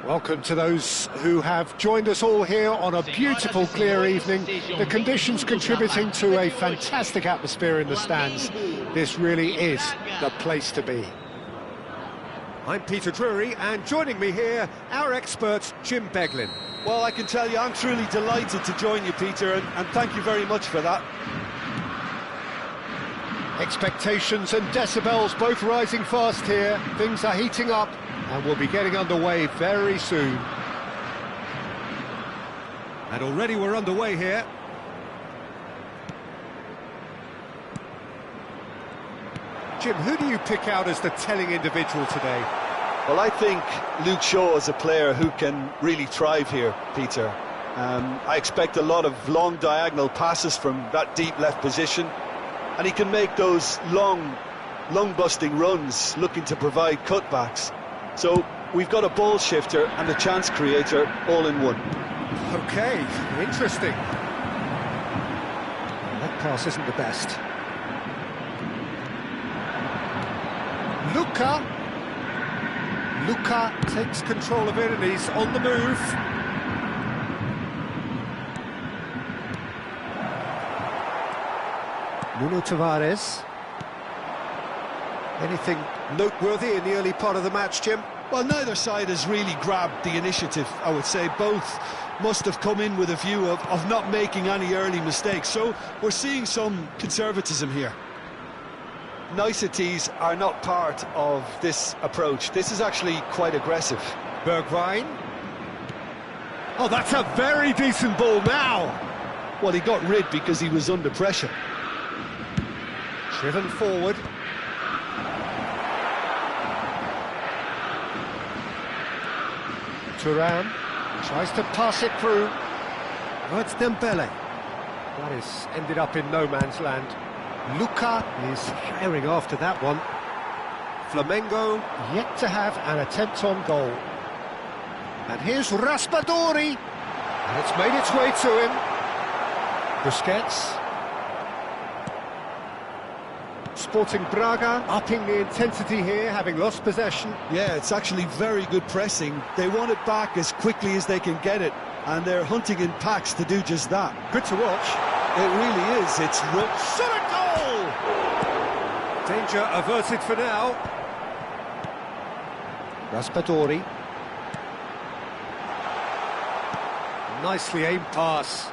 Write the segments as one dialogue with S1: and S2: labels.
S1: Welcome to those who have joined us all here on a beautiful, clear evening. The conditions contributing to a fantastic atmosphere in the stands. This really is the place to be. I'm Peter Drury, and joining me here, our expert, Jim Beglin.
S2: Well, I can tell you I'm truly delighted to join you, Peter, and thank you very much for that.
S1: Expectations and decibels both rising fast here. Things are heating up, and we'll be getting underway very soon. And already we're underway here. Jim, who do you pick out as the telling individual today?
S2: Well, I think Luke Shaw is a player who can really thrive here, Peter. I expect a lot of long diagonal passes from that deep left position, and he can make those long busting runs looking to provide cutbacks. So we've got a ball shifter and a chance creator all in one.
S1: Okay, interesting. That pass isn't the best. Luka takes control of it and he's on the move. Nuno Tavares. Anything noteworthy in the early part of the match, Jim?
S2: Well, neither side has really grabbed the initiative, I would say. Both must have come in with a view of not making any early mistakes. So we're seeing some conservatism here. Niceties are not part of this approach. This is actually quite aggressive.
S1: Bergwijn. Oh, that's a very decent ball now.
S2: Well, he got rid because he was under pressure.
S1: Driven forward. Thuram tries to pass it through. Oh, it's Dembele. That has ended up in no man's land. Luka is firing after that one. Flamengo yet to have an attempt on goal. And here's Raspadori. And it's made its way to him. Busquets. Sporting Braga upping the intensity here, having lost possession.
S2: Yeah, it's actually very good pressing. They want it back as quickly as they can get it, and they're hunting in packs to do just that.
S1: Good to watch.
S2: It really is. It's
S1: shot a goal! Danger averted for now. Raspadori. Nicely aimed pass.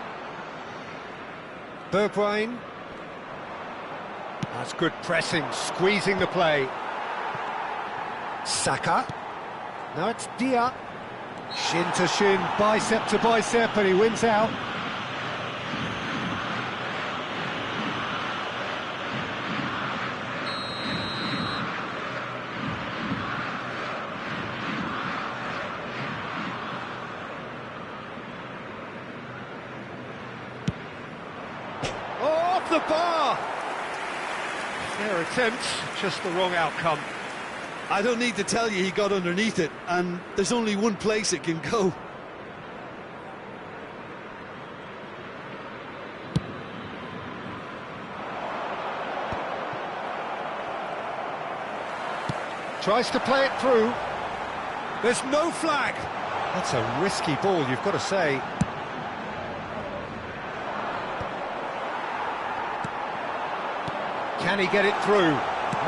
S1: Bergwijn. That's good pressing, squeezing the play. Saka. Now it's Dia. Shin to shin, bicep to bicep, and he wins out. Off the bar! Their attempt, just the wrong outcome.
S2: I don't need to tell you he got underneath it, and there's only one place it can go.
S1: Tries to play it through. There's no flag. That's a risky ball, you've got to say. Can he get it through?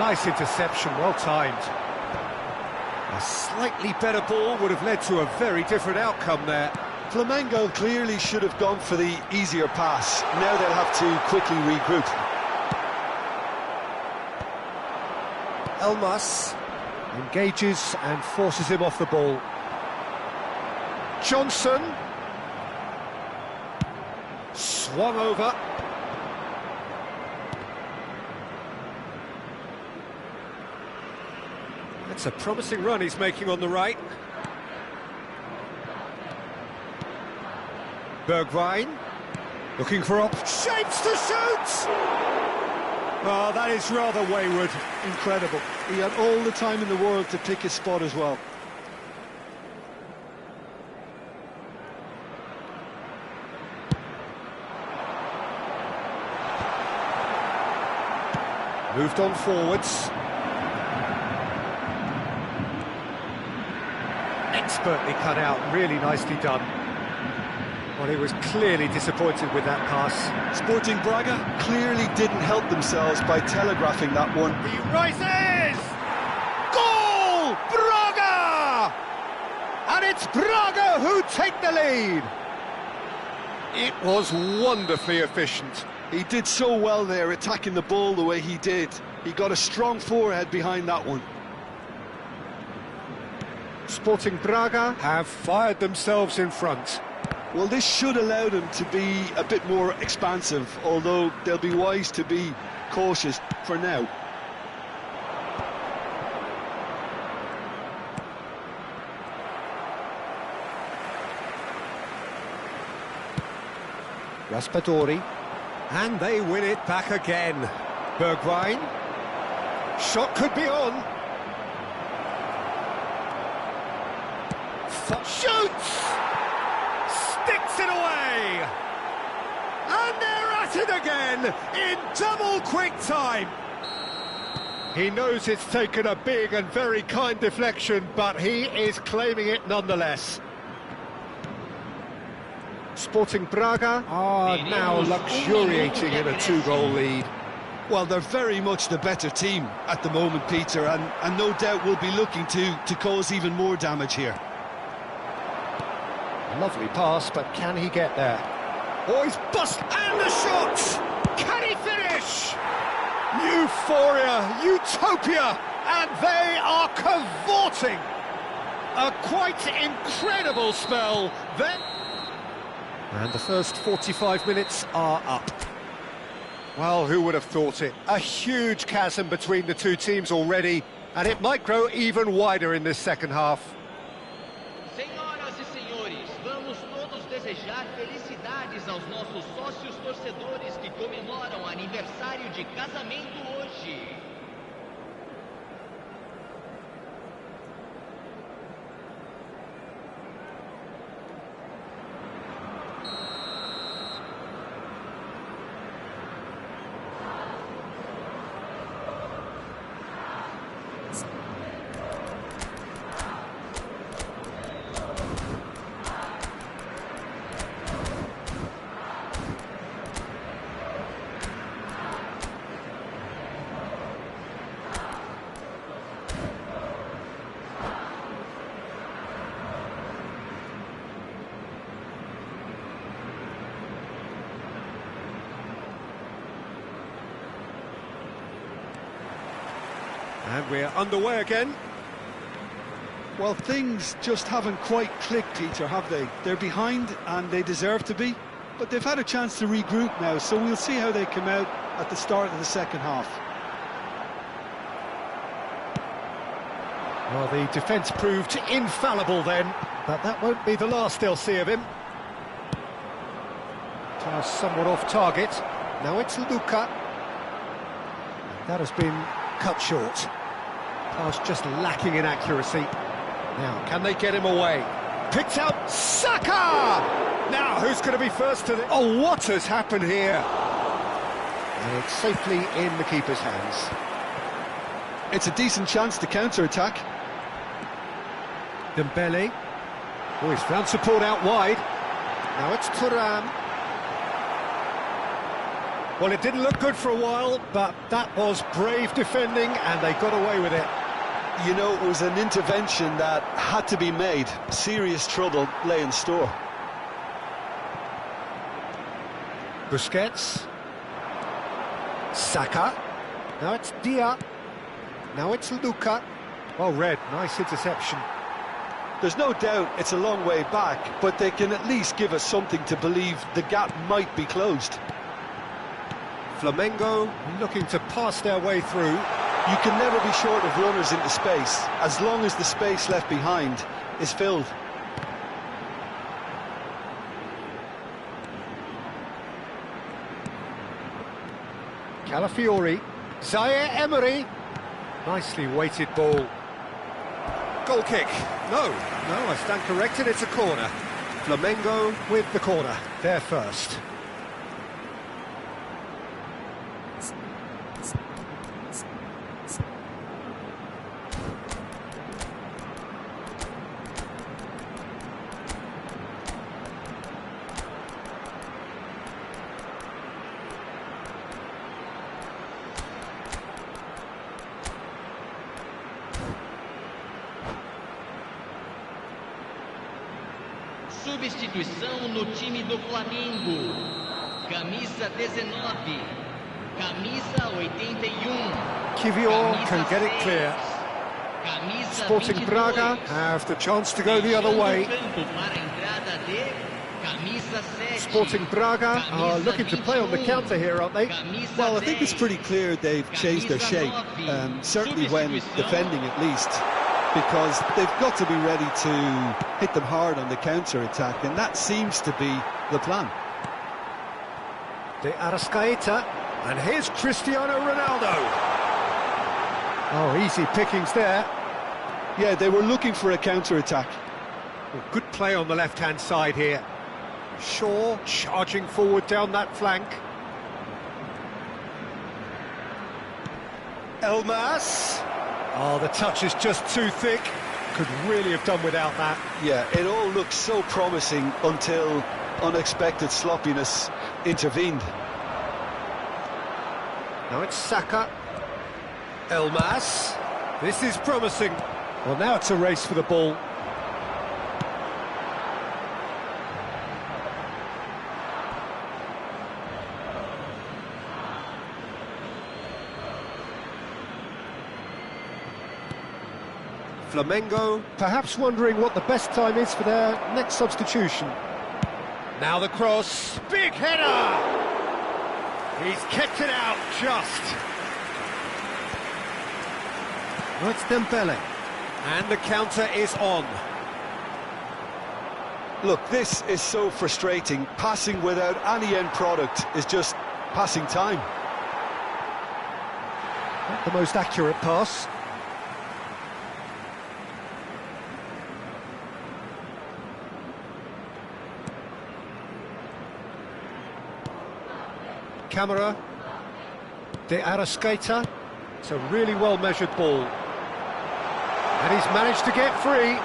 S1: Nice interception, well timed. A slightly better ball would have led to a very different outcome there.
S2: Flamengo clearly should have gone for the easier pass. Now they'll have to quickly regroup.
S1: Elmas engages and forces him off the ball. Johnson. Swung over. It's a promising run he's making on the right. Bergwijn looking for shapes to shoot! Oh, that is rather wayward.
S2: Incredible. He had all the time in the world to pick his spot as well.
S1: Moved on forwards. expertly cut out, really nicely done. Well, he was clearly disappointed with that pass.
S2: Sporting Braga clearly didn't help themselves by telegraphing that one.
S1: He rises! Goal! Braga! And it's Braga who take the lead. It was wonderfully efficient.
S2: He did so well there, attacking the ball the way he did. He got a strong forehead behind that one.
S1: Sporting Braga have fired themselves in front.
S2: Well, this should allow them to be a bit more expansive, although they'll be wise to be cautious for now.
S1: Raspadori, and they win it back again. Bergwijn, shot could be on. Shoots! Sticks it away! And they're at it again in double quick time. He knows it's taken a big and very kind deflection, but he is claiming it nonetheless. Sporting Braga are now luxuriating in a two-goal lead.
S2: Well, they're very much the better team at the moment, Peter, and no doubt will be looking to cause even more damage here.
S1: Lovely pass, but can he get there? Oh, he's bust, and the shot! Can he finish? Euphoria, utopia, and they are cavorting. A quite incredible spell then. And the first 45 minutes are up. Well, who would have thought it? A huge chasm between the two teams already, and it might grow even wider in this second half.
S3: Senhoras e senhores, vamos todos desejar felicidades aos nossos sócios torcedores que comemoram aniversário de casamento hoje.
S1: And we're underway again.
S2: Well, things just haven't quite clicked, Peter, have they? They're behind, and they deserve to be, but they've had a chance to regroup now, so we'll see how they come out at the start of the second half.
S1: Well, the defence proved infallible then, but that won't be the last they'll see of him. Pass somewhat off target. Now it's Luka. That has been cut short. Pass just lacking in accuracy. Now, can they get him away? Picked out Saka! Now, who's going to be first to the... Oh, what has happened here? And it's safely in the keeper's hands.
S2: It's a decent chance to counter-attack.
S1: Dembele. Oh, he's found support out wide. Now it's Thuram. Well, it didn't look good for a while, but that was brave defending, and they got away with it.
S2: You know, it was an intervention that had to be made. Serious trouble lay in store.
S1: Busquets. Saka. Now it's Dia. Now it's Luka. Well read, nice interception.
S2: There's no doubt it's a long way back, but they can at least give us something to believe the gap might be closed.
S1: Flamengo looking to pass their way through.
S2: You can never be short of runners into space, as long as the space left behind is filled.
S1: Calafiori. Zaire Emery. Nicely weighted ball. Goal kick. No, I stand corrected, it's a corner. Flamengo with the corner. They're first.
S3: substituição no time do Flamengo. Camisa 19, camisa 81.
S1: Kivior can get it clear. Sporting Braga have the chance to go the other way. Sporting Braga are looking to play on the counter here, aren't they?
S2: Well, I think it's pretty clear they've changed their shape, certainly when defending at least, because they've got to be ready to hit them hard on the counter-attack, and that seems to be the plan.
S1: De Arrascaeta, and here's Cristiano Ronaldo. Oh, easy pickings there.
S2: Yeah, they were looking for a counter-attack.
S1: Well, good play on the left-hand side here. Shaw charging forward down that flank. Elmas. Oh, the touch is just too thick. Could really have done without that.
S2: Yeah, it all looked so promising until unexpected sloppiness intervened.
S1: Now it's Saka. Elmas. This is promising. Well, now it's a race for the ball. Flamengo perhaps wondering what the best time is for their next substitution. Now the cross, big header! He's kept it out just. Oh, it's Dembele, and the counter is on.
S2: Look, this is so frustrating. Passing without any end product is just passing time.
S1: Not the most accurate pass. Camera, De Arrascaeta. It's a really well-measured ball. And he's managed to get free.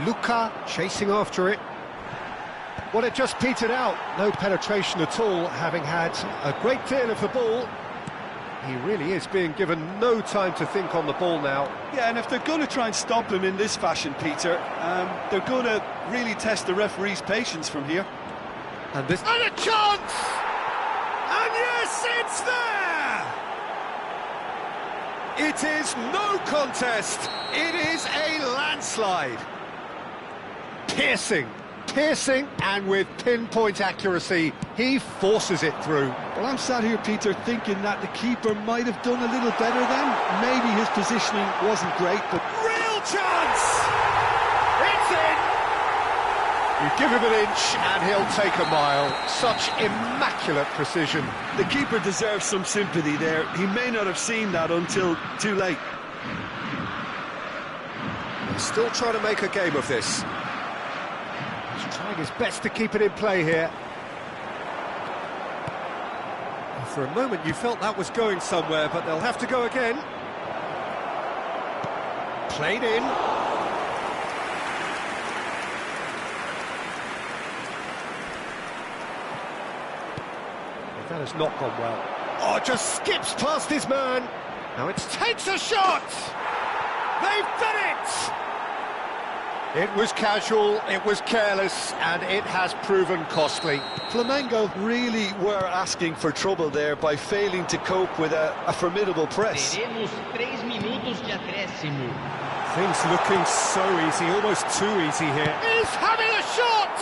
S1: Luka chasing after it. Well, it just petered out. No penetration at all, having had a great deal of the ball. He really is being given no time to think on the ball now.
S2: Yeah, and if they're going to try and stop him in this fashion, Peter, they're going to really test the referee's patience from here.
S1: And this... And a chance! And yes, it's there! It is no contest. It is a landslide. Piercing, and with pinpoint accuracy, he forces it through.
S2: Well, I'm sat here, Peter, thinking that the keeper might have done a little better then. Maybe his positioning wasn't great, but...
S1: Real chance! It's in! You give him an inch and he'll take a mile. Such immaculate precision.
S2: The keeper deserves some sympathy there. He may not have seen that until too late.
S1: He's still trying to make a game of this. He's trying his best to keep it in play here. For a moment you felt that was going somewhere, but they'll have to go again. Played in. That has not gone well. Oh, just skips past his man. Now it takes a shot. They've done it. It was casual, it was careless, and it has proven costly.
S2: Flamengo really were asking for trouble there by failing to cope with a formidable press.
S3: Teremos 3 minutos de acréscimo.
S1: Things looking so easy, almost too easy here. He's having a shot!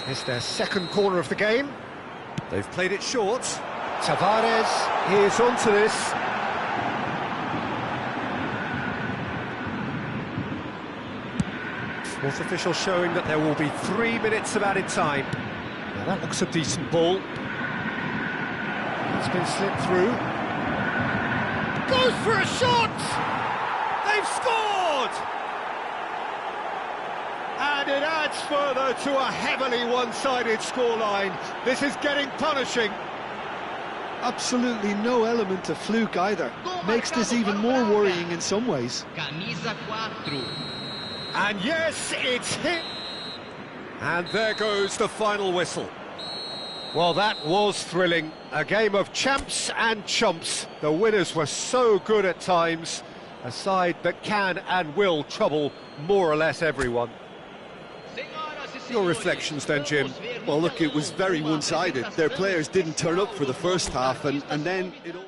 S1: It's their second corner of the game. They've played it short. Tavares is onto this. Fourth official showing that there will be 3 minutes of added time. Now that looks a decent ball. It's been slipped through. Goes for a shot! They've scored! And it adds further to a heavily one-sided scoreline. This is getting punishing.
S2: Absolutely no element of fluke either. Makes this even more worrying in some ways.
S3: Camisa 4.
S1: And yes, it's hit. And there goes the final whistle. Well, that was thrilling. A game of champs and chumps. The winners were so good at times. A side that can and will trouble more or less everyone. Your reflections then, Jim?
S2: Well, look, it was very one-sided. Their players didn't turn up for the first half, and then it all...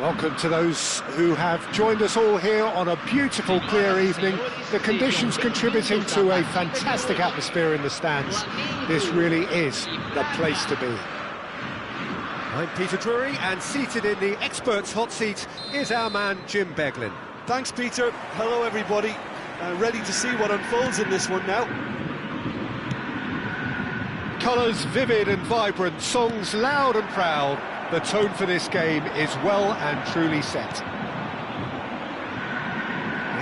S1: Welcome to those who have joined us all here on a beautiful, clear evening. The conditions contributing to a fantastic atmosphere in the stands. This really is the place to be. I'm Peter Drury, and seated in the experts' hot seat is our man Jim Beglin.
S2: Thanks, Peter. Hello, everybody. Ready to see what unfolds in this one now.
S1: Colours vivid and vibrant, songs loud and proud. The tone for this game is well and truly set. The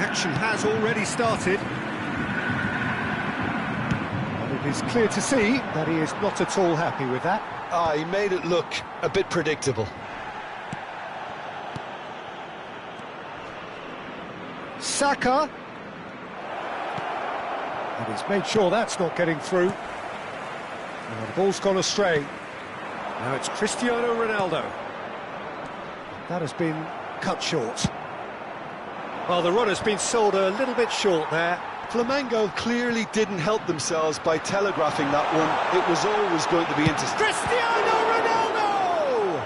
S1: action has already started. And it is clear to see that he is not at all happy with that.
S2: He made it look a bit predictable.
S1: Saka. And he's made sure that's not getting through. Now the ball's gone astray. Now it's Cristiano Ronaldo. That has been cut short. Well, the run has been sold a little bit short there.
S2: Flamengo clearly didn't help themselves by telegraphing that one. It was always going to be interesting.
S1: Cristiano Ronaldo!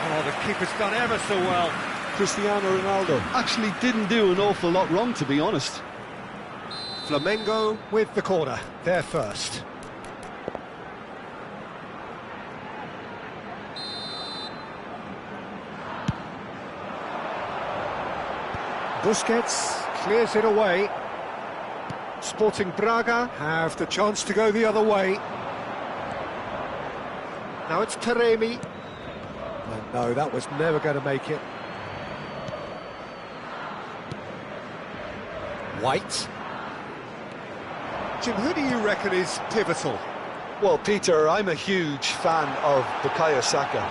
S1: Oh, the keeper's done ever so well.
S2: Cristiano Ronaldo actually didn't do an awful lot wrong, to be honest.
S1: Flamengo with the corner, they're first. Busquets clears it away. Sporting Braga have the chance to go the other way. Now it's Taremi. And no, that was never going to make it. White. Jim, who do you reckon is pivotal?
S2: Well, Peter, I'm a huge fan of Bukayo Saka.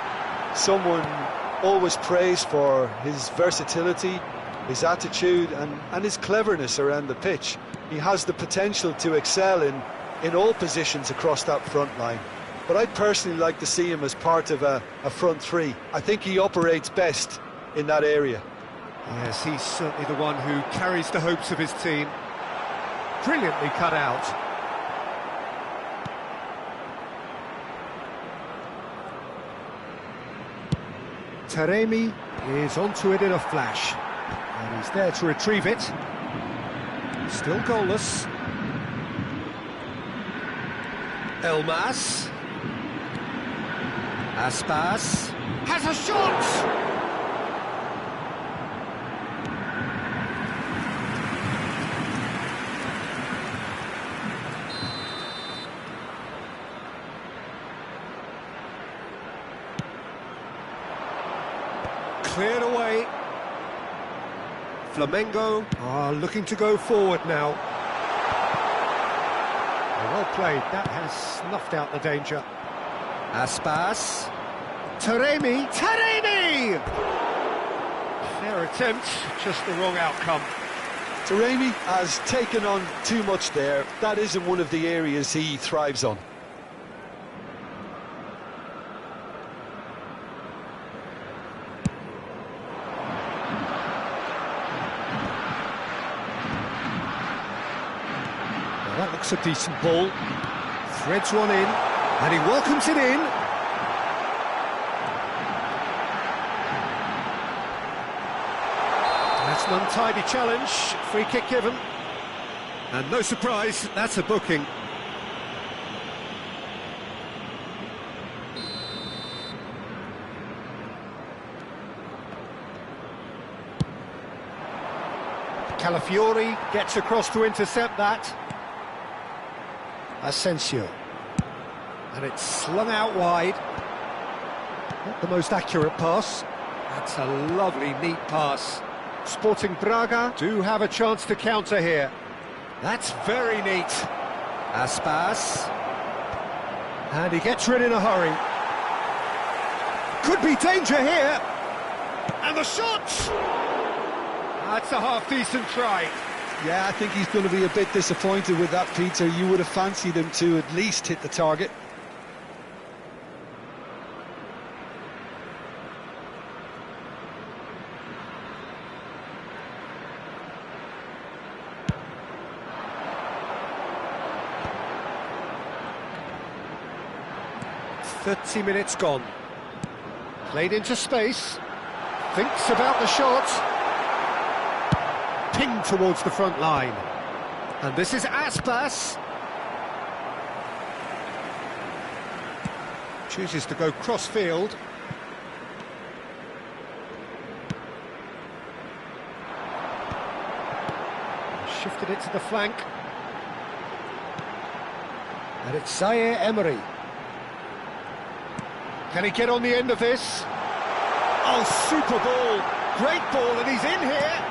S2: Someone always praised for his versatility, his attitude and his cleverness around the pitch. He has the potential to excel in all positions across that front line. but I'd personally like to see him as part of a front three. I think he operates best in that area.
S1: Yes, he's certainly the one who carries the hopes of his team. Brilliantly cut out. Taremi is onto it in a flash. And he's there to retrieve it. Still goalless. Elmas. Aspas. Has a shot! Cleared away. Flamengo are looking to go forward now. Well played, that has snuffed out the danger. Aspas. Taremi! Taremi! Fair attempt, just the wrong outcome.
S2: Taremi has taken on too much there. That isn't one of the areas he thrives on.
S1: That looks a decent ball. Threads one in, and he welcomes it in. That's an untidy challenge. Free kick given. And no surprise, that's a booking. Calafiori gets across to intercept that. Asensio, and it's slung out wide. Not the most accurate pass. That's a lovely, neat pass. Sporting Braga do have a chance to counter here. That's very neat. Aspas, and he gets rid in a hurry. Could be danger here, and the shot! That's a half-decent try.
S2: Yeah, I think he's going to be a bit disappointed with that, Peter. You would have fancied him to at least hit the target.
S1: "30 minutes gone. Played into space. Thinks about the shot. Ping towards the front line. And this is Aspas. Chooses to go cross-field. Shifted it to the flank. And it's Zaire Emery. Can he get on the end of this? Oh, super ball. Great ball, and he's in here.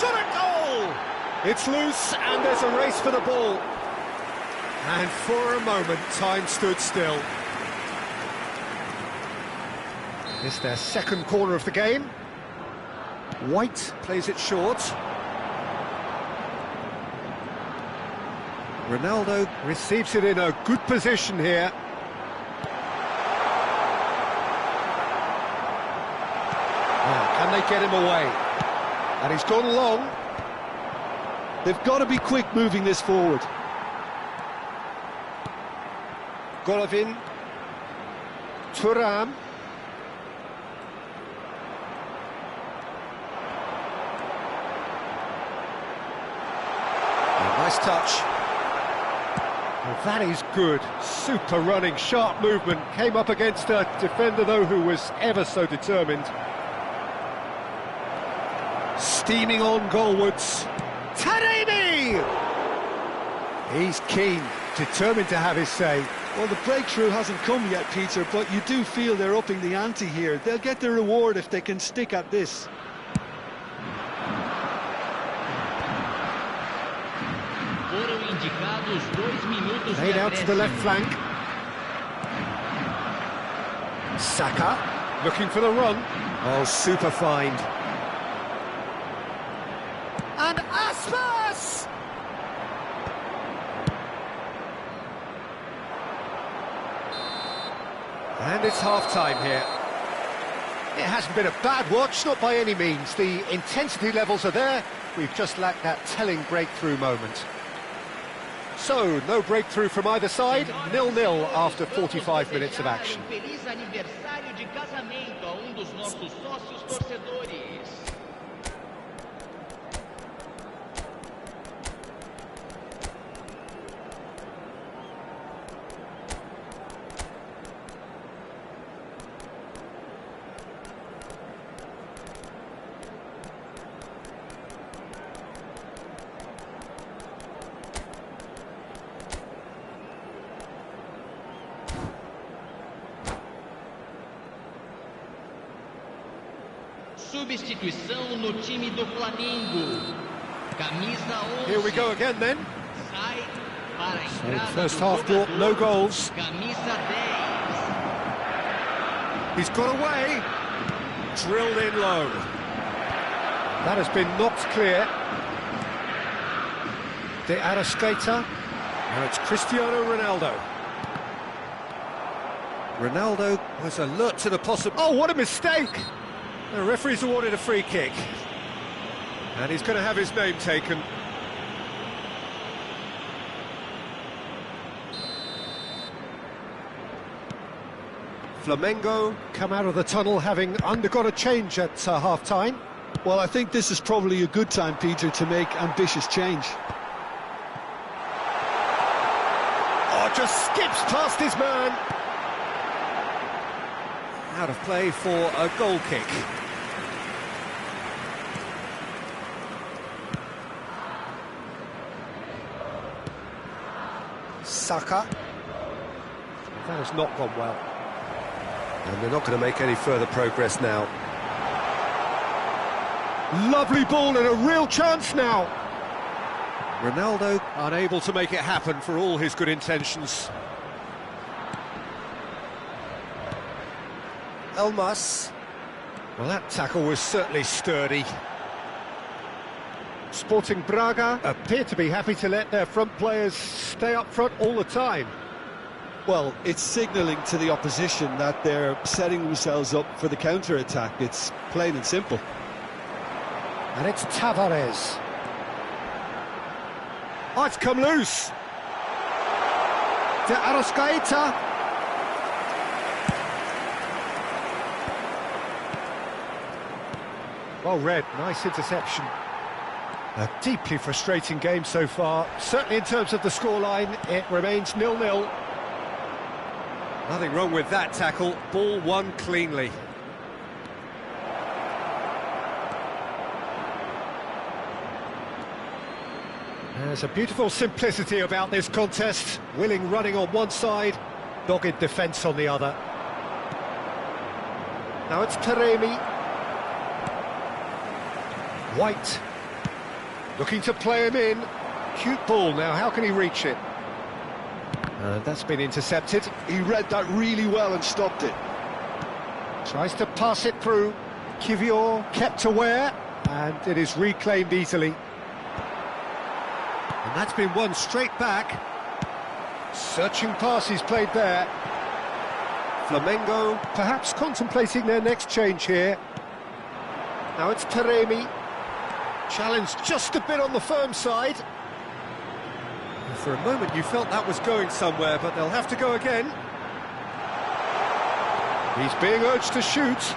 S1: Shot at goal! It's loose, and there's a race for the ball. And for a moment, time stood still. It's their second corner of the game. White plays it short. Ronaldo receives it in a good position here. Now, can they get him away? And he's gone long.
S2: They've got to be quick moving this forward.
S1: Golovin. Thuram. Nice touch. Well, that is good. Super running, sharp movement. Came up against a defender, though, who was ever so determined. Steaming on goalwards. Taremi! He's keen, determined to have his say.
S2: Well, the breakthrough hasn't come yet, Peter, but you do feel they're upping the ante here. They'll get their reward if they can stick at this.
S1: Laid out to the left flank. Saka, looking for the run. Oh, super find. And Aspas! And it's half-time here. It hasn't been a bad watch, not by any means. The intensity levels are there. We've just lacked that telling breakthrough moment. So, no breakthrough from either side. 0-0 after 45 minutes of action.
S3: Feliz aniversário de casamento a dos nossos sócios torcedores. Substituição no time do Flamengo. Camisa 11.
S1: Here we go again then.
S3: Sai para a entrada
S1: First
S3: do
S1: half brought
S3: jogador,
S1: no goals.
S3: Camisa 10.
S1: He's got away. Drilled in low. That has been knocked clear. De Arrascaeta. Now it's Cristiano Ronaldo. Ronaldo was alert to the possible... Oh, what a mistake! The referee's awarded a free kick. And he's going to have his name taken. Flamengo come out of the tunnel having undergone a change at half-time.
S2: Well, I think this is probably a good time, Peter, to make ambitious change.
S1: Oh, just skips past his man. Out of play for a goal kick. Saka. That has not gone well. And they're not going to make any further progress now. Lovely ball and a real chance now. Ronaldo unable to make it happen for all his good intentions. Elmas. Well, that tackle was certainly sturdy. Sporting Braga appear to be happy to let their front players stay up front all the time.
S2: Well, it's signalling to the opposition that they're setting themselves up for the counter-attack. It's plain and simple.
S1: And it's Tavares. Oh, it's come loose. De Arrascaeta. Well read, nice interception. A deeply frustrating game so far. Certainly in terms of the scoreline, it remains 0-0. Nothing wrong with that tackle. Ball won cleanly. There's a beautiful simplicity about this contest. Willing running on one side, dogged defence on the other. Now it's Taremi. White. Looking to play him in. Cute ball now, how can he reach it? That's been intercepted.
S2: He read that really well and stopped it.
S1: Tries to pass it through. Kivior kept aware, and it is reclaimed easily. And that's been won straight back. Searching pass he's played there. Flamengo perhaps contemplating their next change here. Now it's Taremi. Challenged just a bit on the firm side. For a moment you felt that was going somewhere, but they'll have to go again. He's being urged to shoot.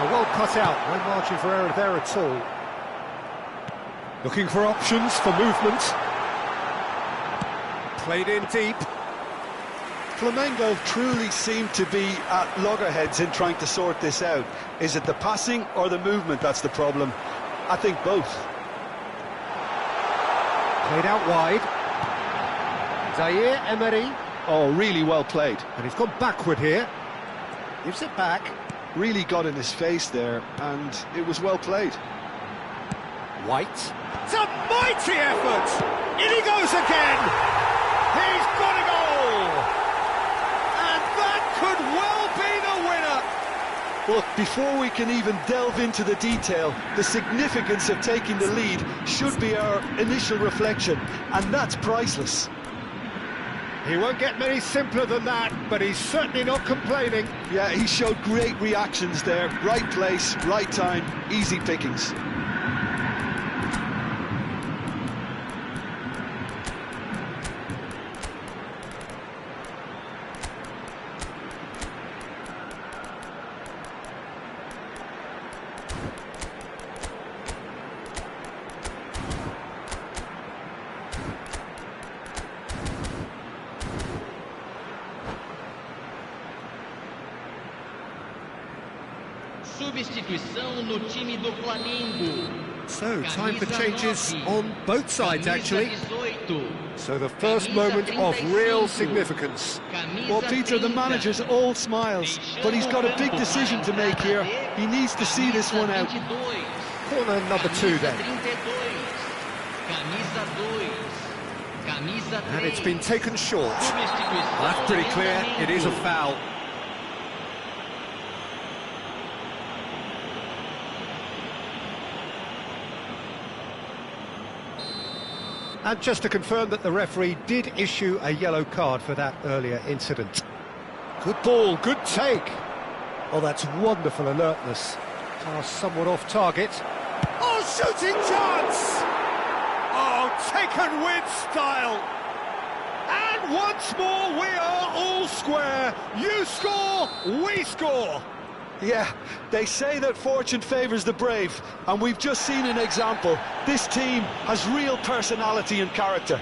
S1: Well cut out, no margin for error there at all. Looking for options for movement. Played in deep.
S2: Flamengo truly seem to be at loggerheads in trying to sort this out. Is it the passing or the movement that's the problem? I think both.
S1: Played out wide. Zaire Emery.
S2: Oh, really well played.
S1: And he's gone backward here. Gives it back.
S2: Really got in his face there, and it was well played.
S1: White. It's a mighty effort! In he goes again! He's got a goal! And that could well be the winner!
S2: Look, before we can even delve into the detail, the significance of taking the lead should be our initial reflection, and that's priceless.
S1: He won't get many simpler than that, but he's certainly not complaining.
S2: Yeah, he showed great reactions there. Right place, right time, easy pickings.
S3: Substituição no time do Flamengo.
S1: So, time for changes on both sides, actually. So the first moment of real significance.
S2: Well, Peter, the manager's all smiles, but he's got a big decision to make here. He needs to see this one out.
S1: Corner number 2 then. And it's been taken short. That's pretty clear, it is a foul. And just to confirm that the referee did issue a yellow card for that earlier incident. Good ball, good take. Oh, that's wonderful alertness. Pass somewhat off target. Oh, shooting chance! Oh, taken with style. And once more we are all square. You score, we score.
S2: Yeah, they say that fortune favours the brave, and we've just seen an example. This team has real personality and character.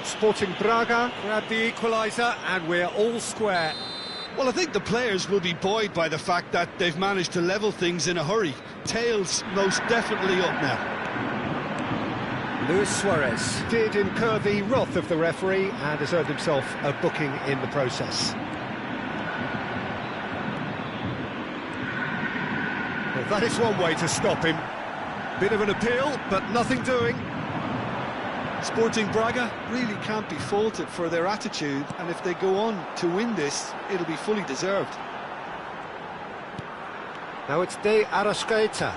S1: Sporting Braga grabbed the equaliser, and we're all square.
S2: Well, I think the players will be buoyed by the fact that they've managed to level things in a hurry. Tails most definitely up now.
S1: Luis Suarez did incur the wrath of the referee and has earned himself a booking in the process. Well, that is one way to stop him. Bit of an appeal, but nothing doing.
S2: Sporting Braga really can't be faulted for their attitude, and if they go on to win this, it'll be fully deserved.
S1: Now it's De Arrascaeta.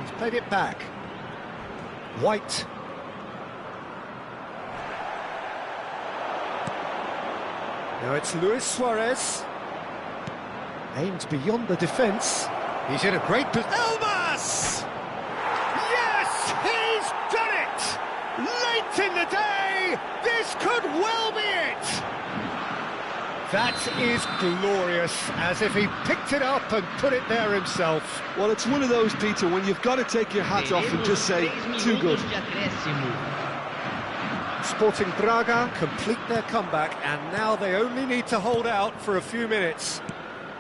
S1: He's played it back. White. Now it's Luis Suarez. Aimed beyond the defence. He's in a great position. Elmas! Yes, he's done it! Late in the day, this could well be it! That is glorious, as if he picked it up and put it there himself.
S2: Well, it's one of those, Peter, when you've got to take your hat off and just say, too good.
S1: Sporting Braga complete their comeback, and now they only need to hold out for a few minutes.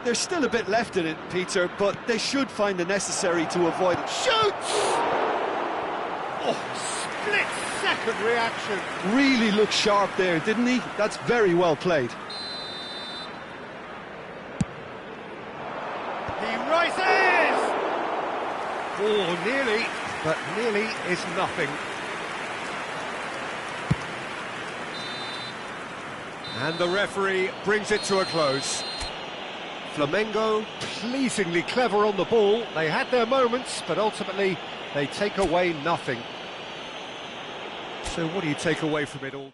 S2: There's still a bit left in it, Peter, but they should find the necessary to avoid it.
S1: Shoots! Oh, split-second reaction.
S2: Really looked sharp there, didn't he? That's very well played.
S1: He rises! Oh, nearly, but nearly is nothing. And the referee brings it to a close. Flamengo pleasingly clever on the ball. They had their moments, but ultimately they take away nothing. So what do you take away from it all?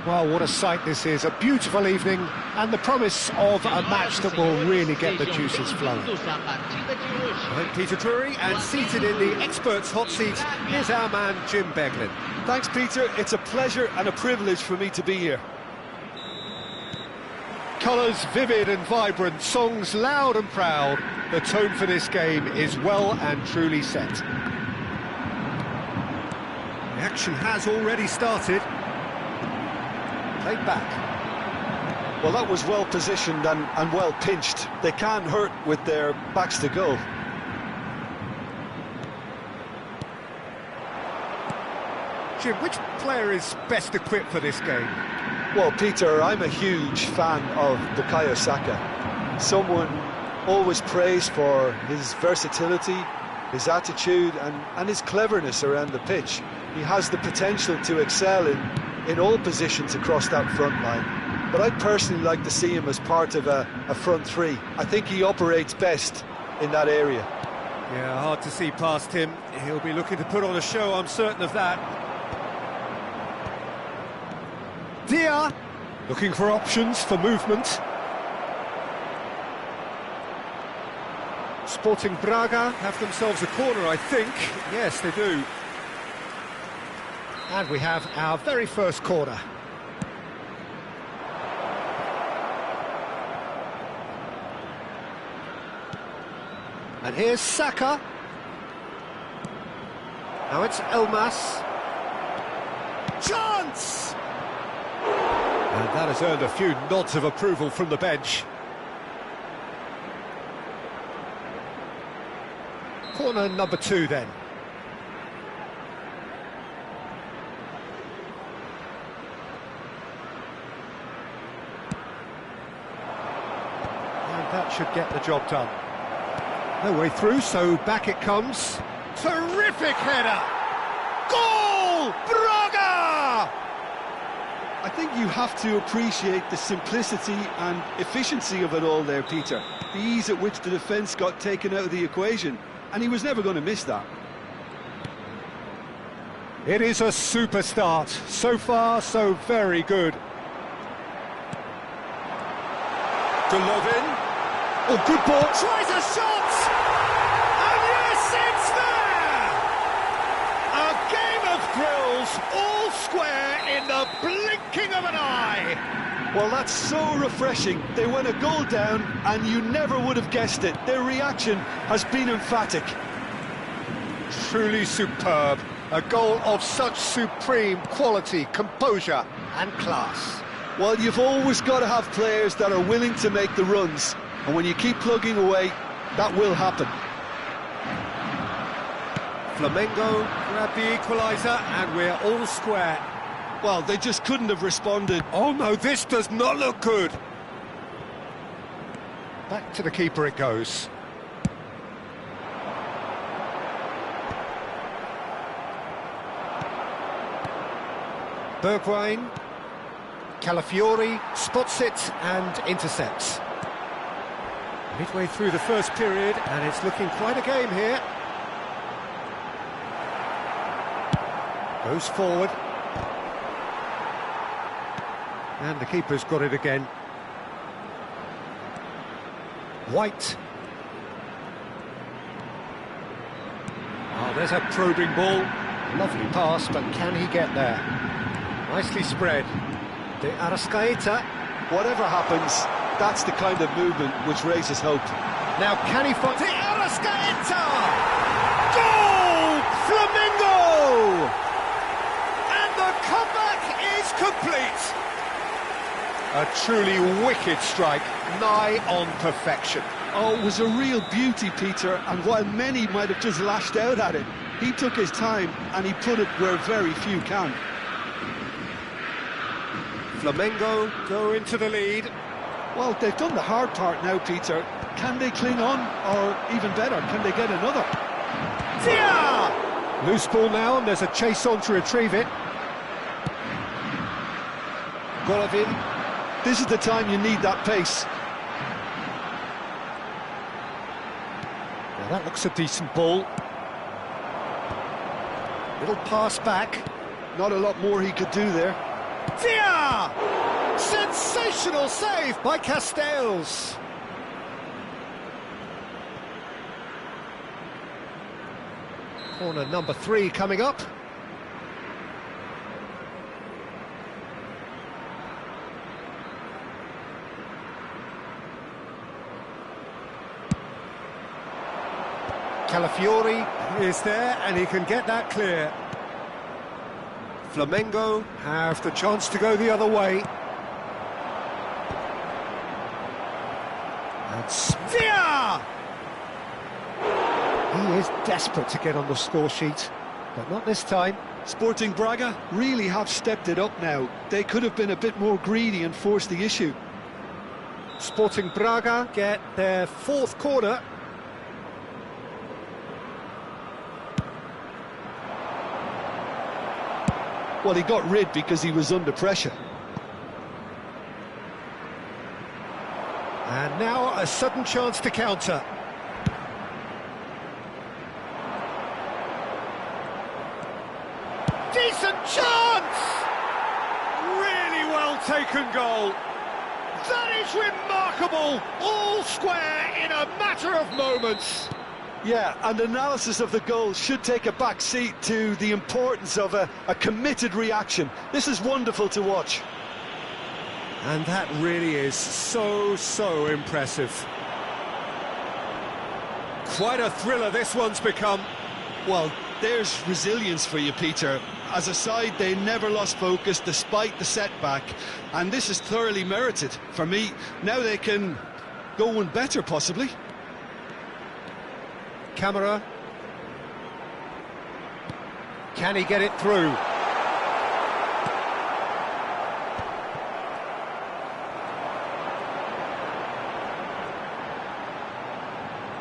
S1: Well, what a sight this is, a beautiful evening, and the promise of a match that will really get the juices flowing. I'm Peter Drury, and seated in the experts' hot seat is our man Jim Beglin.
S2: Thanks, Peter. It's a pleasure and a privilege for me to be here.
S1: Colours vivid and vibrant, songs loud and proud. The tone for this game is well and truly set. The action has already started. Played back.
S2: Well, that was well positioned and well pinched. They can't hurt with their backs to goal.
S1: Jim, which player is best equipped for this game?
S2: Well, Peter, I'm a huge fan of Bukayo Saka. Someone always praised for his versatility, his attitude and his cleverness around the pitch. He has the potential to excel in all positions across that front line. But I'd personally like to see him as part of a front three. I think he operates best in that area.
S1: Yeah, hard to see past him. He'll be looking to put on a show, I'm certain of that. Dia, looking for options for movement. Sporting Braga have themselves a corner, I think. Yes, they do. And we have our very first corner. And here's Saka. Now it's Elmas. Chance! And that has earned a few nods of approval from the bench. Corner number 2 then. And that should get the job done. No way through, so back it comes. Terrific header! Goal! Braga!
S2: I think you have to appreciate the simplicity and efficiency of it all there, Peter. The ease at which the defence got taken out of the equation, and he was never going to miss that.
S1: It is a super start. So far, so very good. Golovin. Oh, good ball. Tries a shot! And yes, it's there! A game of thrills, all square in the blinking of an eye.
S2: Well, that's so refreshing. They went a goal down, and you never would have guessed it. Their reaction has been emphatic.
S1: Truly superb. A goal of such supreme quality, composure and class.
S2: Well, you've always got to have players that are willing to make the runs. And when you keep plugging away, that will happen.
S1: Flamengo grab the equaliser, and we're all square.
S2: Well, they just couldn't have responded.
S1: Oh no, this does not look good. Back to the keeper it goes. Bergwijn. Calafiori spots it and intercepts. Midway through the first period, and it's looking quite a game here. Goes forward. And the keeper's got it again. White. Oh, there's a probing ball. Lovely pass, but can he get there? Nicely spread. De Arrascaeta.
S2: Whatever happens, that's the kind of movement which raises hope.
S1: Now can he find... De Arrascaeta! Goal! Flamengo! And the comeback is complete. A truly wicked strike, nigh on perfection.
S2: Oh, it was a real beauty, Peter, and while many might have just lashed out at it, he took his time and he put it where very few can.
S1: Flamengo go into the lead.
S2: Well, they've done the hard part now, Peter. Can they cling on, or even better, can they get another?
S1: Dia! Loose ball now, and there's a chase on to retrieve it. Golovin.
S2: This is the time you need that pace.
S1: Well, that looks a decent ball. Little pass back.
S2: Not a lot more he could do there.
S1: Dia! Sensational save by Castells. Corner number 3 coming up. Calafiori is there and he can get that clear. Flamengo have the chance to go the other way. And Svia! He is desperate to get on the score sheet, but not this time.
S2: Sporting Braga really have stepped it up now. They could have been a bit more greedy and forced the issue.
S1: Sporting Braga get their 4th corner.
S2: Well, he got rid because he was under pressure.
S1: And now a sudden chance to counter. Decent chance! Really well taken goal. That is remarkable. All square in a matter of moments.
S2: Yeah, and analysis of the goal should take a back seat to the importance of a committed reaction. This is wonderful to watch.
S1: And that really is so impressive. Quite a thriller this one's become.
S2: Well, there's resilience for you, Peter. As a side, they never lost focus despite the setback, and this is thoroughly merited. For me, now they can go one better, possibly.
S1: Camera. Can he get it through?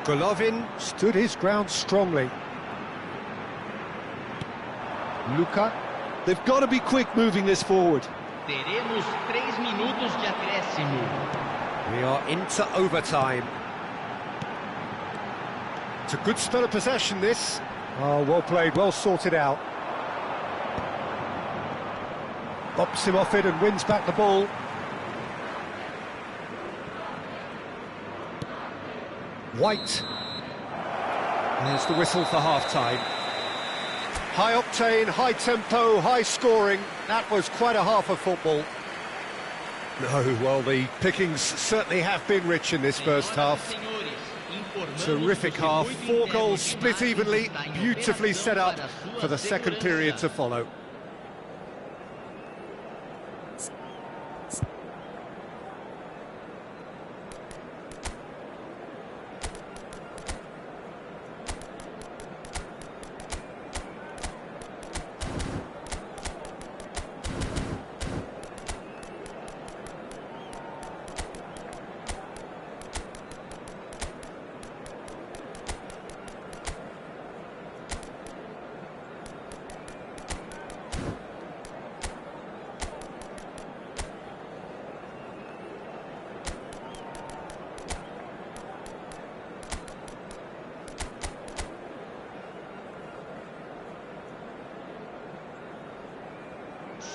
S1: Golovin stood his ground strongly. Luka.
S2: They've got to be quick moving this forward.
S3: Teremos 3 minutos de acréscimo.
S1: We are into overtime. It's a good spell of possession, this. Oh, well played, well sorted out. Bops him off it and wins back the ball. White. There's the whistle for half-time. High octane, high tempo, high scoring. That was quite a half of football. No, well, the pickings certainly have been rich in this first half. Terrific half, 4 goals split evenly, beautifully set up for the second period to follow.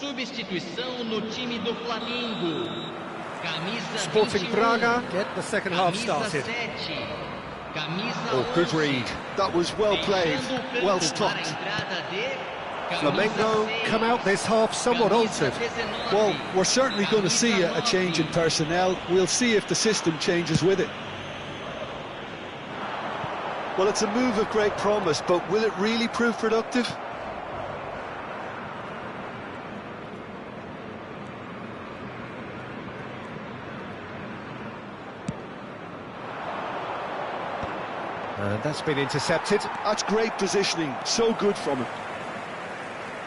S3: Substituição no time do Flamengo. Camisa
S1: Sporting
S3: 21,
S1: Braga get the second half
S3: camisa
S1: started.
S3: 7, camisa
S1: Oh, good
S3: 11,
S1: read.
S2: That was well played,
S3: fechando o campo
S2: well
S3: para a
S2: stopped.
S3: entrada de camisa
S1: Flamengo
S3: 6,
S1: come out this half somewhat
S3: camisa
S1: altered.
S3: 19,
S2: Well, we're certainly going to see a
S3: camisa
S2: change in
S3: 9.
S2: personnel. We'll see if the system changes with it. Well, it's a move of great promise, but will it really prove productive?
S1: And that's been intercepted.
S2: That's great positioning, so good from him.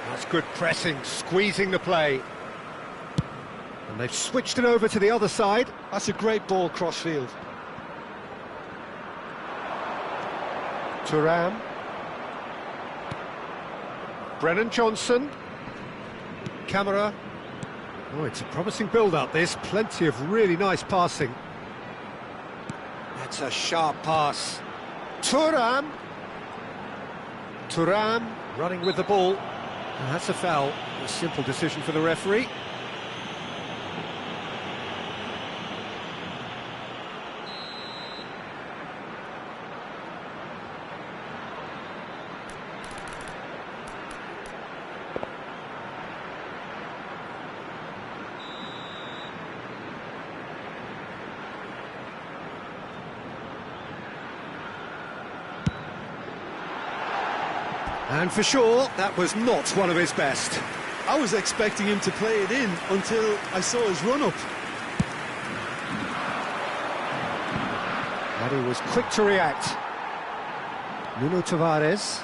S1: That's good pressing, squeezing the play. And they've switched it over to the other side.
S2: That's a great ball cross-field.
S1: Thuram. Brennan Johnson. Camera. Oh, it's a promising build-up, this. Plenty of really nice passing. That's a sharp pass. Thuram. Thuram running with the ball. And that's a foul. A simple decision for the referee. And for sure, that was not one of his best.
S2: I was expecting him to play it in until I saw his run-up.
S1: And he was quick to react. Nuno Tavares.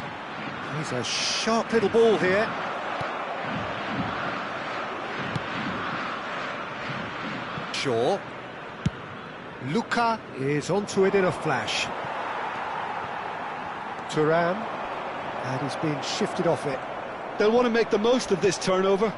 S1: He's a sharp little ball here. Shaw. Luka is onto it in a flash. Thuram. And he's being shifted off it.
S2: They'll want to make the most of this turnover.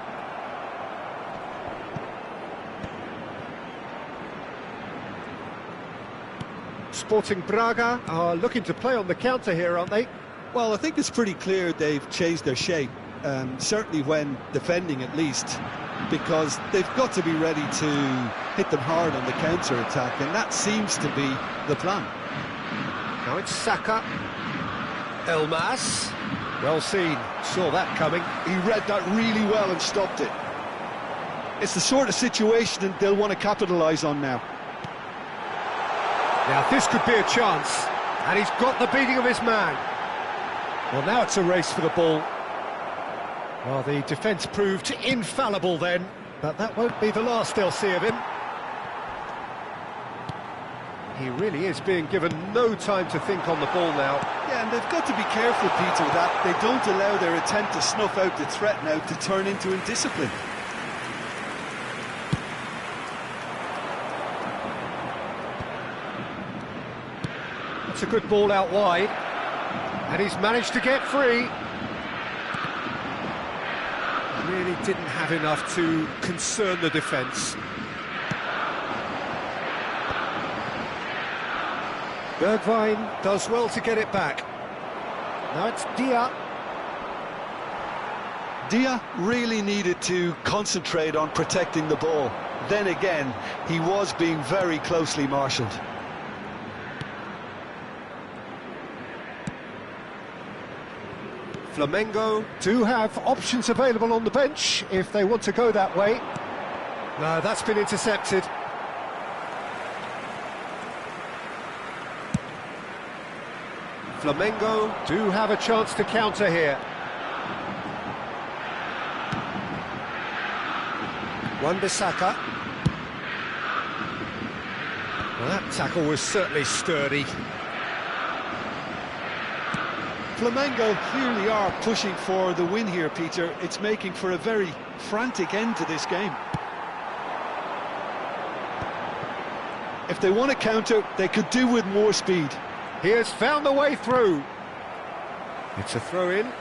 S1: Sporting Braga are looking to play on the counter here, aren't they?
S2: Well, I think it's pretty clear they've changed their shape, certainly when defending at least, because they've got to be ready to hit them hard on the counter-attack, and that seems to be the plan.
S1: Now it's Saka. Elmas. Well seen, saw that coming.
S2: He read that really well and stopped it. It's the sort of situation that they'll want to capitalise on now.
S1: Now this could be a chance, and he's got the beating of his man. Well, now it's a race for the ball. Well, the defence proved infallible then, but that won't be the last they'll see of him. He really is being given no time to think on the ball now.
S2: Yeah, and they've got to be careful, Peter, that they don't allow their attempt to snuff out the threat now to turn into indiscipline.
S1: It's a good ball out wide, and he's managed to get free. Really didn't have enough to concern the defence. Bergwijn does well to get it back. Now it's Dia.
S2: Dia really needed to concentrate on protecting the ball. Then again, he was being very closely marshalled.
S1: Flamengo do have options available on the bench if they want to go that way. No, that's been intercepted. Flamengo do have a chance to counter here. Wan-Bissaka. Well, that tackle was certainly sturdy.
S2: Flamengo clearly are pushing for the win here, Peter. It's making for a very frantic end to this game. If they want to counter, they could do with more speed.
S1: He has found the way through. It's a throw-in.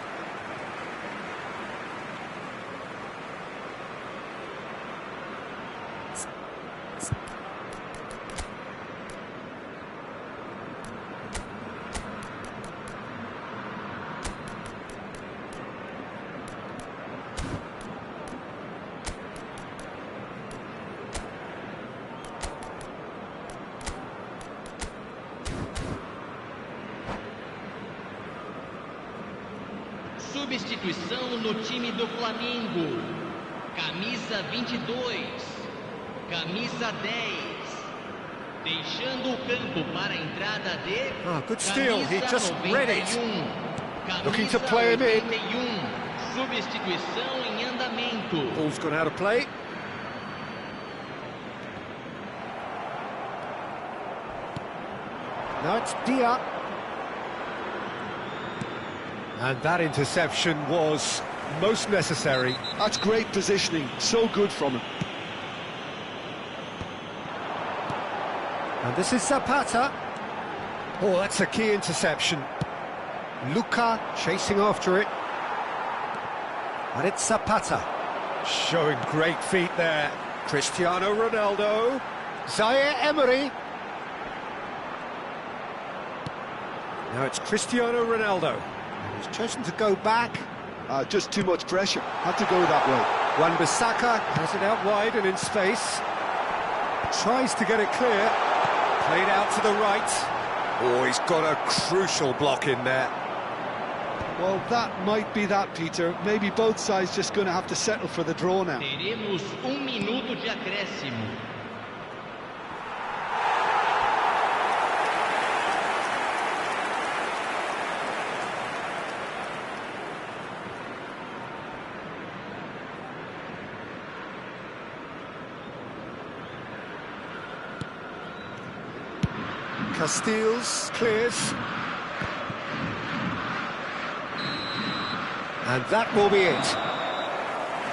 S3: Substituição no time do Flamengo. Camisa 22, camisa 10. Deixando o campo para a entrada de
S1: good steal, he just read it.
S3: Camisa
S1: Looking to play him in.
S3: 81. Substituição em andamento.
S1: Ball's gone out of play. Now it's Dia. And that interception was most necessary.
S2: That's great positioning, so good from him.
S1: And this is Zapata. Oh, that's a key interception. Luka chasing after it. And it's Zapata. Showing great feet there. Cristiano Ronaldo. Zaire Emery. Now it's Cristiano Ronaldo. He's chosen to go back.
S2: Just too much pressure. Had to go that way.
S1: Wan-Bissaka has it out wide and in space. Tries to get it clear. Played out to the right. Oh, he's got a crucial block in there.
S2: Well, that might be that, Peter. Maybe both sides just going to have to settle for the draw now.
S3: Teremos minuto de acréscimo.
S1: Castiles clears. And that will be it.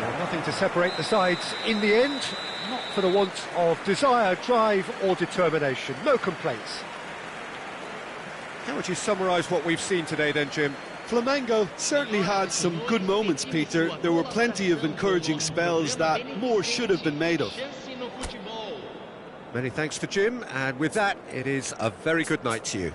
S1: Well, nothing to separate the sides in the end, not for the want of desire, drive or determination. No complaints. How would you summarise what we've seen today then, Jim?
S2: Flamengo certainly had some good moments, Peter. There were plenty of encouraging spells that more should have been made of.
S1: Many thanks to Jim, and with that, it is a very good night to you.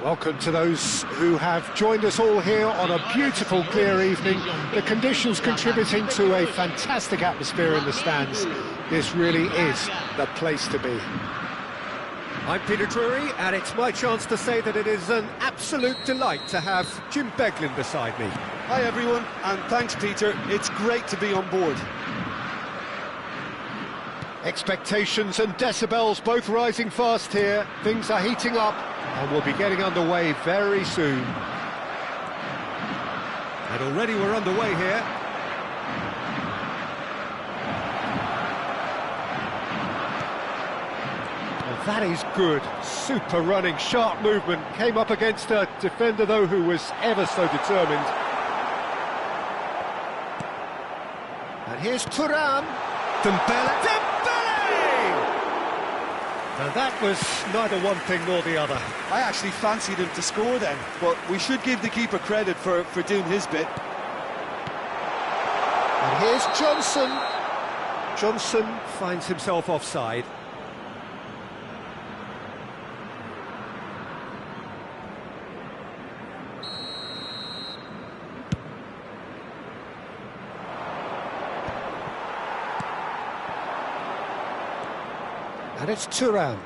S1: Welcome to those who have joined us all here on a beautiful, clear evening. The conditions contributing to a fantastic atmosphere in the stands. This really is the place to be. I'm Peter Drury, and it's my chance to say that it is an absolute delight to have Jim Beglin beside me.
S2: Hi everyone, and thanks Peter. It's great to be on board.
S1: Expectations and decibels both rising fast here. Things are heating up, and we'll be getting underway very soon. And already we're underway here. Well, that is good. Super running, sharp movement. Came up against a defender, though, who was ever so determined. And here's Thuram. Dembele. And that was neither one thing nor the other.
S2: I actually fancied him to score then, but we should give the keeper credit for doing his bit.
S1: And here's Johnson. Johnson finds himself offside. And it's Thuram.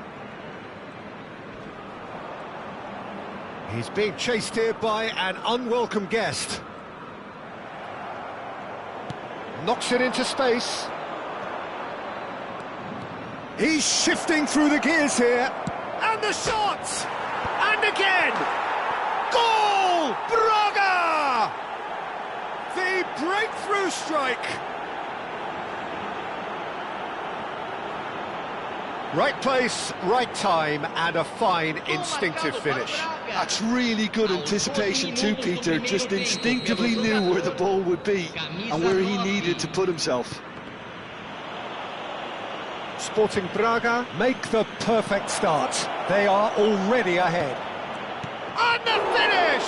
S1: He's being chased here by an unwelcome guest. Knocks it into space. He's shifting through the gears here. And the shot! And again! Goal! Braga! The breakthrough strike. Right place, right time, and a fine instinctive finish.
S2: That's really good anticipation too, Peter. Just instinctively knew where the ball would be and where he needed to put himself.
S1: Sporting Braga make the perfect start. They are already ahead. And the finish!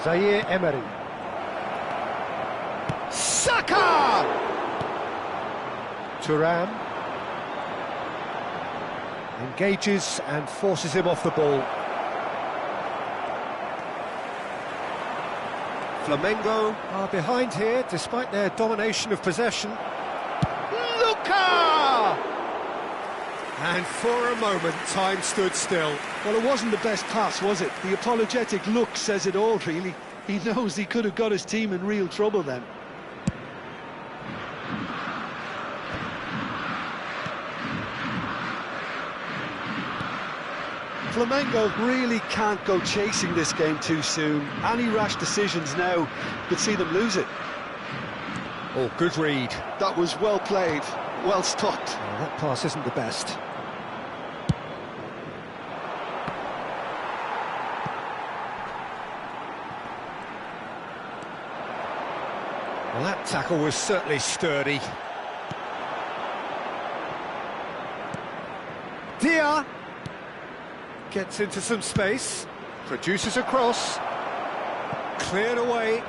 S1: Zaire Emery. Saka! Thuram engages and forces him off the ball. Flamengo are behind here despite their domination of possession. Luka! And for a moment, time stood still.
S2: Well, it wasn't the best pass, was it? The apologetic look says it all, really. He knows he could have got his team in real trouble then. Flamengo really can't go chasing this game too soon. Any rash decisions now could see them lose it.
S1: Oh, good read.
S2: That was well played, well stopped.
S1: Oh, that pass isn't the best. Well, that tackle was certainly sturdy. Dia gets into some space, produces a cross, cleared away.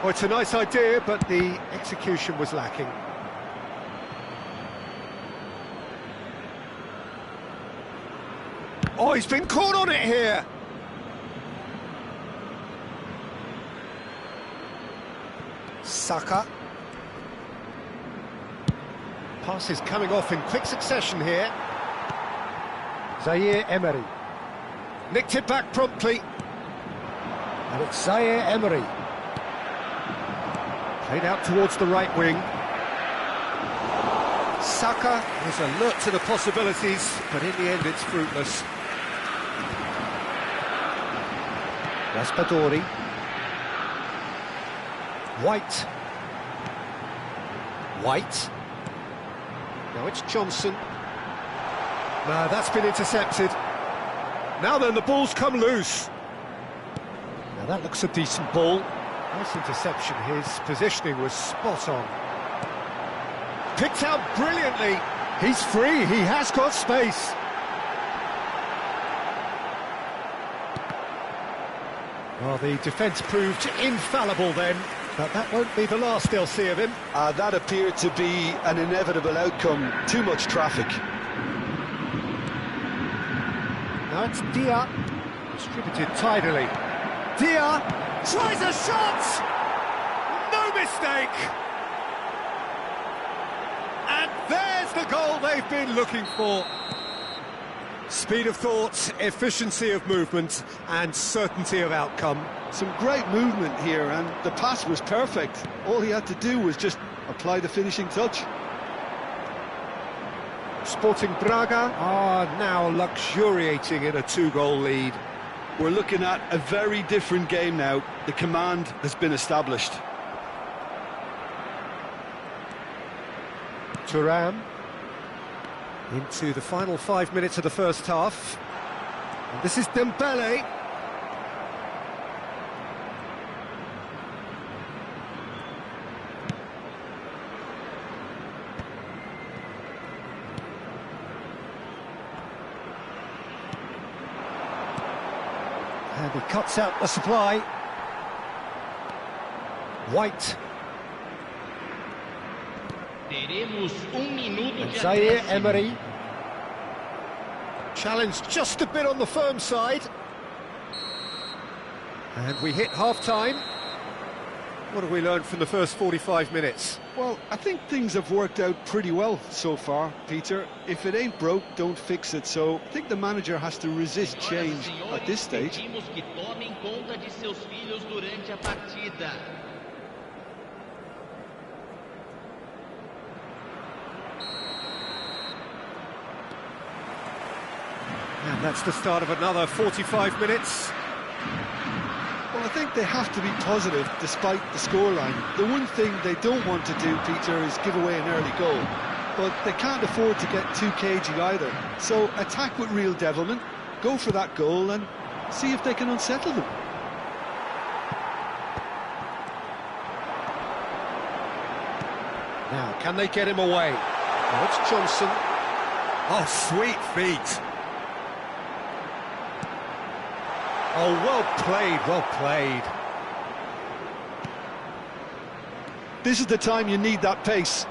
S1: Oh, it's a nice idea, but the execution was lacking. Oh, he's been caught on it here! Saka. Pass is coming off in quick succession here. Zaire Emery. Nicked it back promptly. And it's Zaire Emery. Played out towards the right wing. Saka is alert to the possibilities, but in the end it's fruitless. Raspadori. White. Now it's Johnson. No, that's been intercepted. Now then, the ball's come loose. Now that looks a decent ball. Nice interception. His positioning was spot on. Picked out brilliantly. He's free. He has got space. Well, the defence proved infallible then. But that won't be the last they'll see of him.
S2: That appeared to be an inevitable outcome. Too much traffic.
S1: Now it's Dia. Distributed tidily. Dia tries a shot! No mistake! And there's the goal they've been looking for. Speed of thought, efficiency of movement, and certainty of outcome.
S2: Some great movement here, and the pass was perfect. All he had to do was just apply the finishing touch.
S1: Sporting Braga are now luxuriating in a two-goal lead.
S2: We're looking at a very different game now. The command has been established.
S1: Thuram into the final 5 minutes of the first half. And this is Dembele. And he cuts out the supply. White. And Zaire Emery. Challenged just a bit on the firm side. And we hit half-time. What have we learned from the first 45 minutes?
S2: Well, I think things have worked out pretty well so far, Peter. If it ain't broke, don't fix it. So I think the manager has to resist change at this stage.
S3: Pedimos que tomem conta de seus filhos durante a partida.
S1: And that's the start of another 45 minutes.
S2: Well, I think they have to be positive despite the scoreline. The one thing they don't want to do, Peter, is give away an early goal. But they can't afford to get too cagey either. So attack with real devilment, go for that goal and see if they can unsettle them.
S1: Now, can they get him away? Oh, it's Johnson. Oh, sweet feet. Oh, well played, well played.
S2: This is the time you need that pace.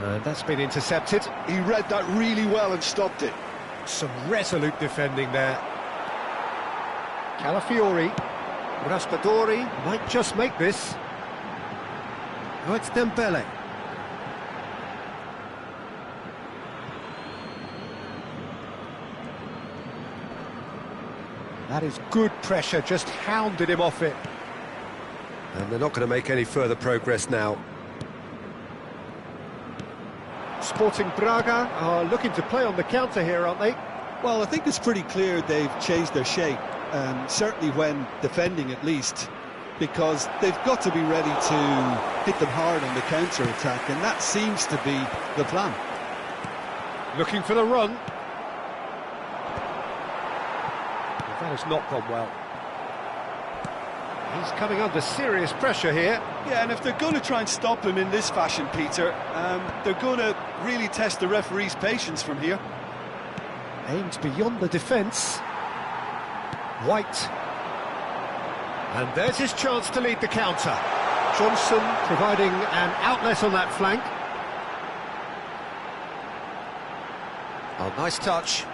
S1: And that's been intercepted.
S2: He read that really well and stopped it.
S1: Some resolute defending there. Calafiori. Raspadori might just make this. Oh, it's Dembele. That is good pressure, just hounded him off it. And they're not going to make any further progress now. Sporting Braga are looking to play on the counter here, aren't they?
S2: Well, I think it's pretty clear they've changed their shape, certainly when defending at least, because they've got to be ready to hit them hard on the counter-attack, and that seems to be the plan.
S1: Looking for the run. That has not gone well. He's coming under serious pressure here.
S2: Yeah, and if they're going to try and stop him in this fashion, Peter, they're going to really test the referee's patience from here.
S1: Aims beyond the defence. White. And there's his chance to lead the counter. Johnson providing an outlet on that flank. Oh, nice touch.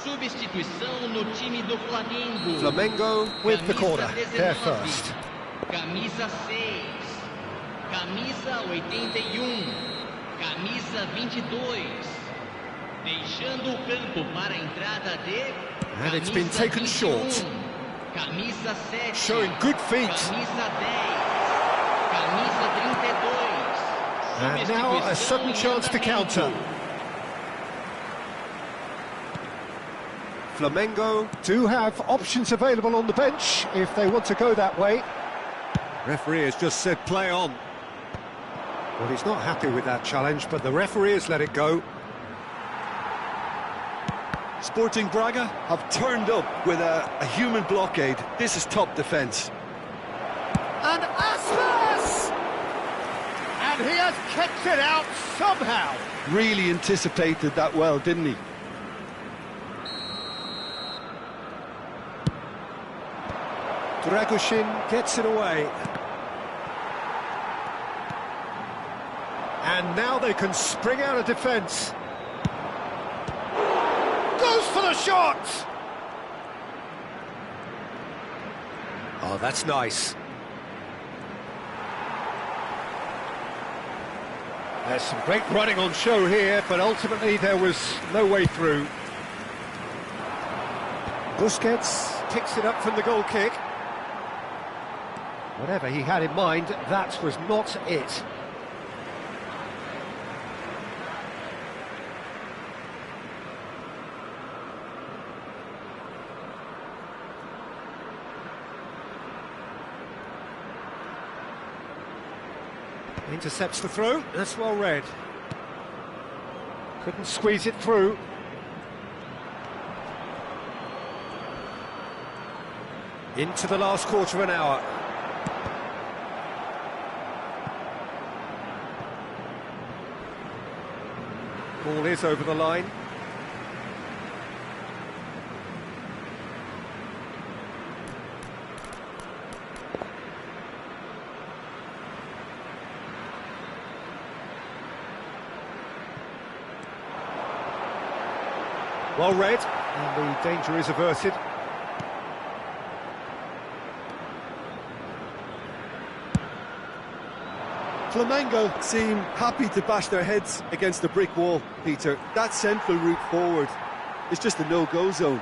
S3: Substituição no time do Flamengo.
S1: Flamengo with the corner. They're first.
S3: Camisa 6. Camisa 81. Camisa 22. Deixando o campo para a entrada de...
S1: And it's been taken short.
S3: Camisa 7.
S1: Showing good feet.
S3: Camisa 10. Camisa 32.
S1: And now a sudden chance to counter. Flamengo do have options available on the bench if they want to go that way. Referee has just said play on. Well, he's not happy with that challenge, but the referee has let it go.
S2: Sporting Braga have turned up with a human blockade. This is top defence.
S1: And Aspas! And he has kicked it out somehow.
S2: Really anticipated that well, didn't he?
S1: Dragushin gets it away. And now they can spring out of defence. Goes for the shot! Oh, that's nice. There's some great running on show here, but ultimately there was no way through. Busquets picks it up from the goal kick. Whatever he had in mind, that was not it. Intercepts the throw, that's well read. Couldn't squeeze it through. Into the last quarter of an hour. Ball is over the line. Well read, and the danger is averted.
S2: Flamengo seem happy to bash their heads against the brick wall, Peter. That central route forward is just a no-go zone.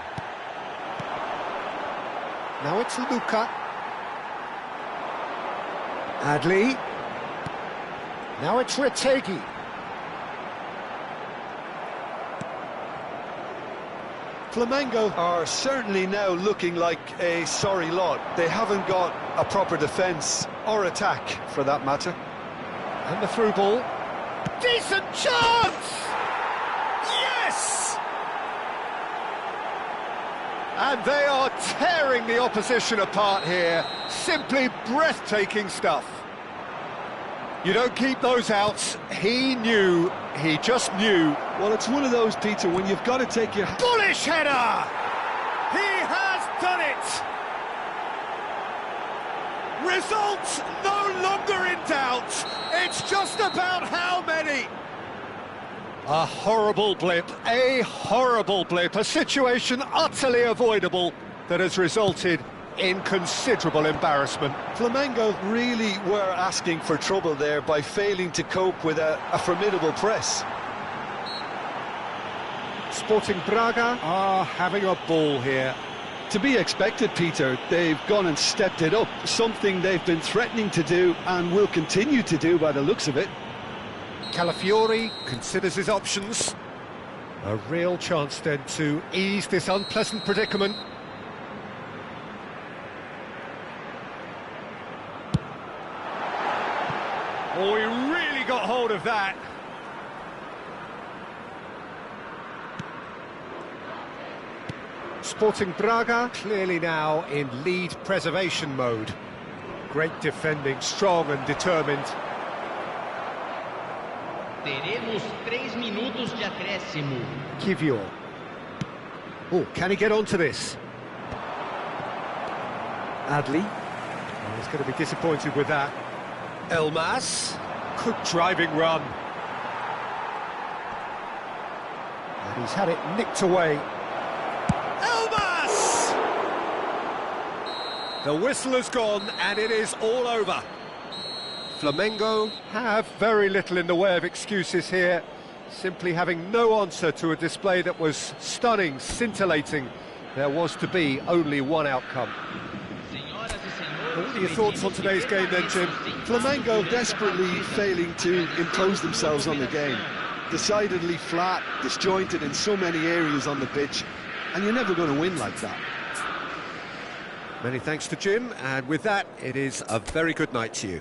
S1: Now it's Luka. Adli. Now it's Retegi.
S2: Flamengo are certainly now looking like a sorry lot. They haven't got a proper defence, or attack for that matter.
S1: And the through ball. Decent chance! Yes! And they are tearing the opposition apart here. Simply breathtaking stuff. You don't keep those outs. He knew, he just knew.
S2: Well, it's one of those, Peter, when you've got to take your...
S1: Bullish header! He has done it! Results no longer in doubt. It's just about how many. A horrible blip, a situation utterly avoidable that has resulted in considerable embarrassment.
S2: Flamengo really were asking for trouble there by failing to cope with a formidable press.
S1: Sporting Braga are having a ball here.
S2: To be expected, Peter. They've gone and stepped it up, something they've been threatening to do and will continue to do by the looks of it.
S1: Calafiori considers his options. A real chance then to ease this unpleasant predicament. Oh, he really got hold of that. Sporting Braga clearly now in lead preservation mode. Great defending, strong and determined.
S3: Teremos 3 minutos de acréscimo.
S1: Kivior. Oh, can he get onto this? Adli. Oh, he's going to be disappointed with that. Elmas. Good driving run. And he's had it nicked away. Elmas! The whistle has gone and it is all over. Flamengo have very little in the way of excuses here, simply having no answer to a display that was stunning, scintillating. There was to be only one outcome. What are your thoughts on today's game then, Jim?
S2: Flamengo desperately failing to impose themselves on the game. Decidedly flat, disjointed in so many areas on the pitch, and you're never going to win like that.
S1: Many thanks to Jim, and with that, it is a very good night to you.